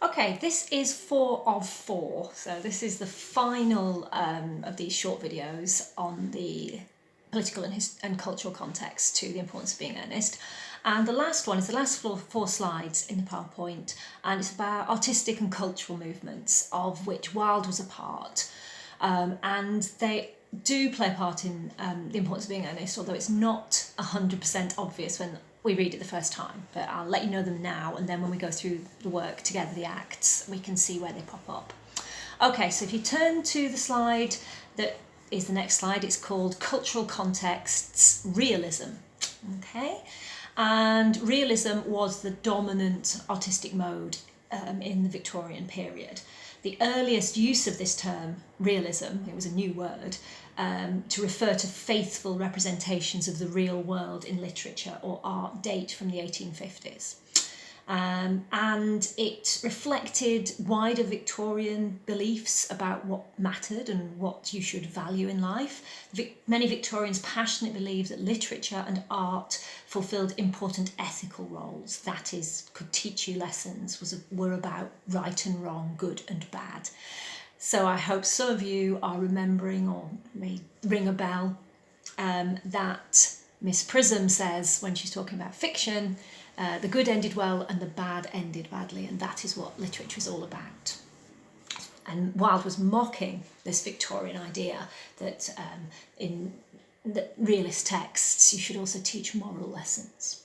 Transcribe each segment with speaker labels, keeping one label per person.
Speaker 1: Okay, this is 4 of 4, so this is the final of these short videos on the political and cultural context to the importance of being earnest. And the last one is the last four slides in the PowerPoint, and it's about artistic and cultural movements, of which Wilde was a part. And they do play a part in the importance of being earnest, although it's not 100% obvious when we read it the first time. But I'll let you know them now, and then when we go through the work together, the acts, we can see where they pop up. Okay, so if you turn to the slide that is the next slide, it's called Cultural Contexts, Realism. Okay, and realism was the dominant artistic mode in the Victorian period. The earliest use of this term, realism, it was a new word, to refer to faithful representations of the real world in literature or art, date from the 1850s. And it reflected wider Victorian beliefs about what mattered and what you should value in life. Many Victorians passionately believed that literature and art fulfilled important ethical roles, that is, could teach you lessons, were about right and wrong, good and bad. So I hope some of you are remembering, or may ring a bell, that Miss Prism says when she's talking about fiction, the good ended well and the bad ended badly, and that is what literature is all about. And Wilde was mocking this Victorian idea that in the realist texts you should also teach moral lessons.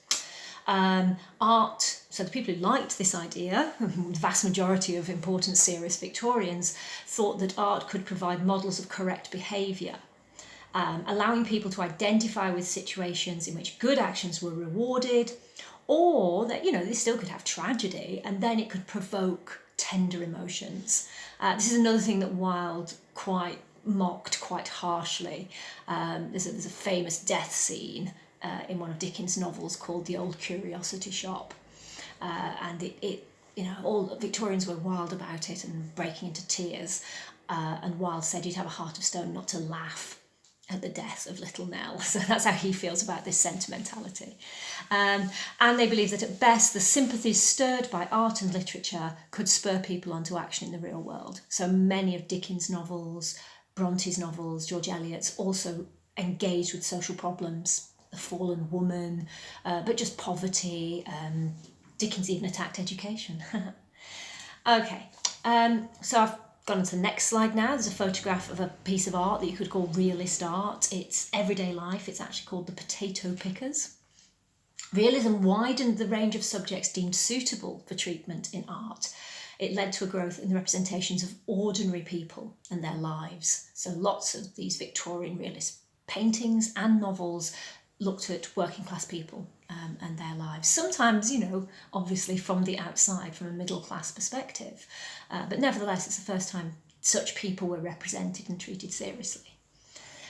Speaker 1: Art, so the people who liked this idea, the vast majority of important serious Victorians, thought that art could provide models of correct behaviour, allowing people to identify with situations in which good actions were rewarded, or that, they still could have tragedy and then it could provoke tender emotions. This is another thing that Wilde quite mocked quite harshly. There's a famous death scene in one of Dickens' novels called The Old Curiosity Shop, and all Victorians were wild about it and breaking into tears, and Wilde said you'd have a heart of stone not to laugh at the death of little Nell. So that's how he feels about this sentimentality. And they believe that at best the sympathies stirred by art and literature could spur people onto action in the real world. So many of Dickens' novels, Bronte's novels, George Eliot's also engaged with social problems, the fallen woman, but just poverty. Dickens even attacked education. Okay, so I've gone on to the next slide now. There's a photograph of a piece of art that you could call realist art. It's everyday life. It's actually called The Potato Pickers. Realism widened the range of subjects deemed suitable for treatment in art. It led to a growth in the representations of ordinary people and their lives. So lots of these Victorian realist paintings and novels looked at working class people and their lives. Sometimes, obviously from the outside, from a middle class perspective. But nevertheless, it's the first time such people were represented and treated seriously.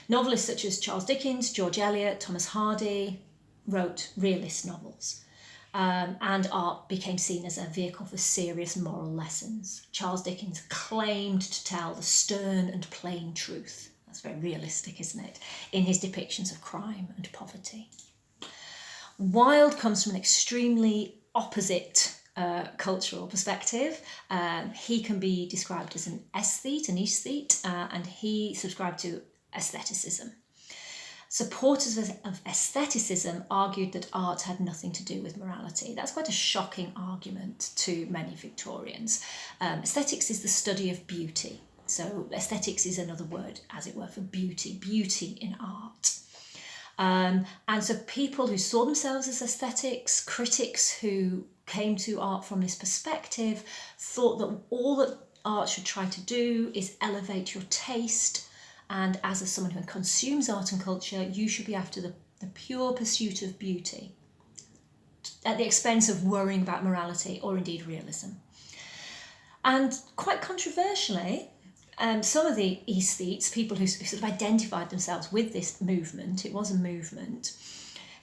Speaker 1: Novelists such as Charles Dickens, George Eliot, Thomas Hardy wrote realist novels. And art became seen as a vehicle for serious moral lessons. Charles Dickens claimed to tell the stern and plain truth. That's very realistic, isn't it? In his depictions of crime and poverty. Wilde comes from an extremely opposite cultural perspective. He can be described as an aesthete, and he subscribed to Aestheticism. Supporters of aestheticism argued that art had nothing to do with morality. That's quite a shocking argument to many Victorians. Aesthetics is the study of beauty. So aesthetics is another word, as it were, for beauty in art. And so people who saw themselves as aesthetics, critics who came to art from this perspective, thought that all that art should try to do is elevate your taste, and as someone who consumes art and culture, you should be after the pure pursuit of beauty at the expense of worrying about morality or indeed realism. And quite controversially, some of the aesthetes, people who sort of identified themselves with this movement, it was a movement,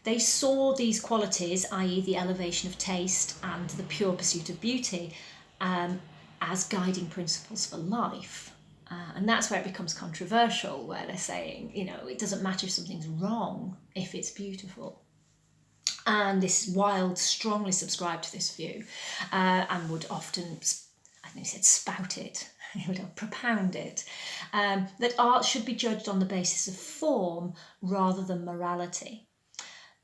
Speaker 1: they saw these qualities, i.e. the elevation of taste and the pure pursuit of beauty, as guiding principles for life. And that's where it becomes controversial, where they're saying, it doesn't matter if something's wrong if it's beautiful. And this Wilde strongly subscribed to this view and would often think he said spouted, he would have propounded, that art should be judged on the basis of form rather than morality.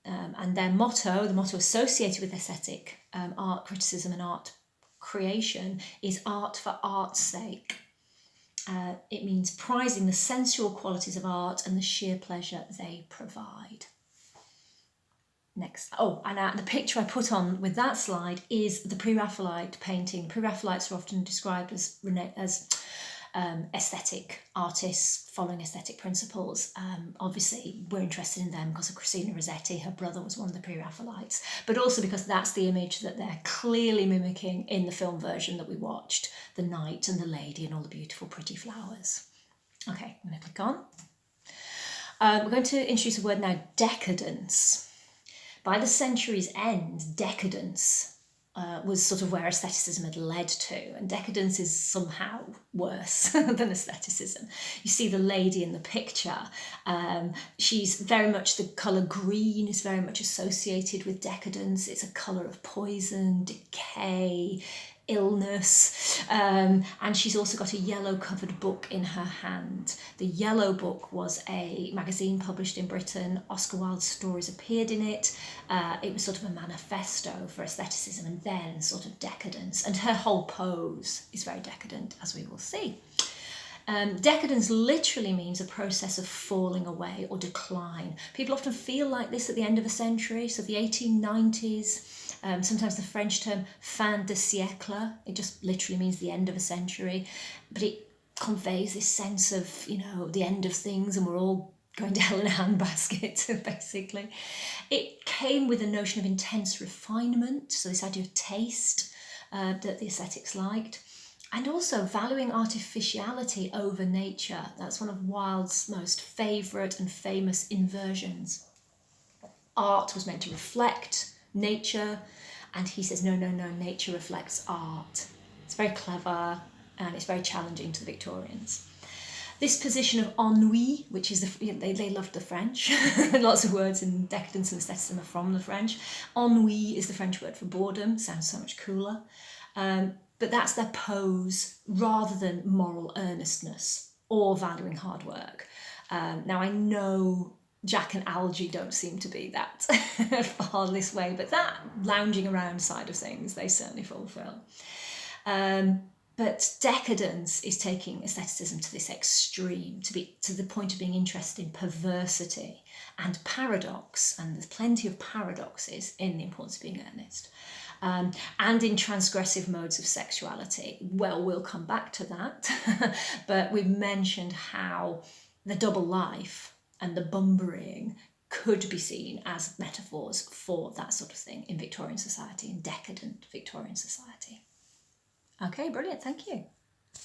Speaker 1: And their motto, the motto associated with aesthetic art criticism and art creation, is art for art's sake. It means prizing the sensual qualities of art and the sheer pleasure they provide. Next. Oh, and the picture I put on with that slide is the Pre-Raphaelite painting. Pre-Raphaelites are often described as aesthetic artists following aesthetic principles. Obviously, we're interested in them because of Christina Rossetti. Her brother was one of the Pre-Raphaelites, but also because that's the image that they're clearly mimicking in the film version that we watched, the knight and the lady and all the beautiful, pretty flowers. Okay, I'm going to click on. We're going to introduce a word now, decadence. By the century's end, decadence was sort of where aestheticism had led to, and decadence is somehow worse than aestheticism. You see the lady in the picture. She's very much, the colour green is very much associated with decadence. It's a colour of poison, decay, illness, and she's also got a yellow covered book in her hand. The yellow book was a magazine published in Britain. Oscar Wilde's stories appeared in it. It was sort of a manifesto for aestheticism and then sort of decadence, and her whole pose is very decadent, as we will see. Decadence literally means a process of falling away or decline. People often feel like this at the end of a century, so the 1890s. Sometimes the French term fin de siècle, it just literally means the end of a century, but it conveys this sense of, the end of things and we're all going to hell in a handbasket, basically. It came with a notion of intense refinement, so this idea of taste that the aesthetics liked, and also valuing artificiality over nature. That's one of Wilde's most favourite and famous inversions. Art was meant to reflect nature, and he says, no, nature reflects art. It's very clever and it's very challenging to the Victorians. This position of ennui, which is, they loved the French, lots of words in decadence and aestheticism are from the French. Ennui is the French word for boredom, sounds so much cooler. But that's their pose rather than moral earnestness or valuing hard work. Now I know Jack and Algae don't seem to be that far this way, but that lounging around side of things, they certainly fulfill. But decadence is taking aestheticism to this extreme, to the point of being interested in perversity and paradox, and there's plenty of paradoxes in The Importance of Being Earnest, and in transgressive modes of sexuality. Well, we'll come back to that, but we've mentioned how the double life and the bumbering could be seen as metaphors for that sort of thing in Victorian society, in decadent Victorian society. Okay, brilliant, thank you.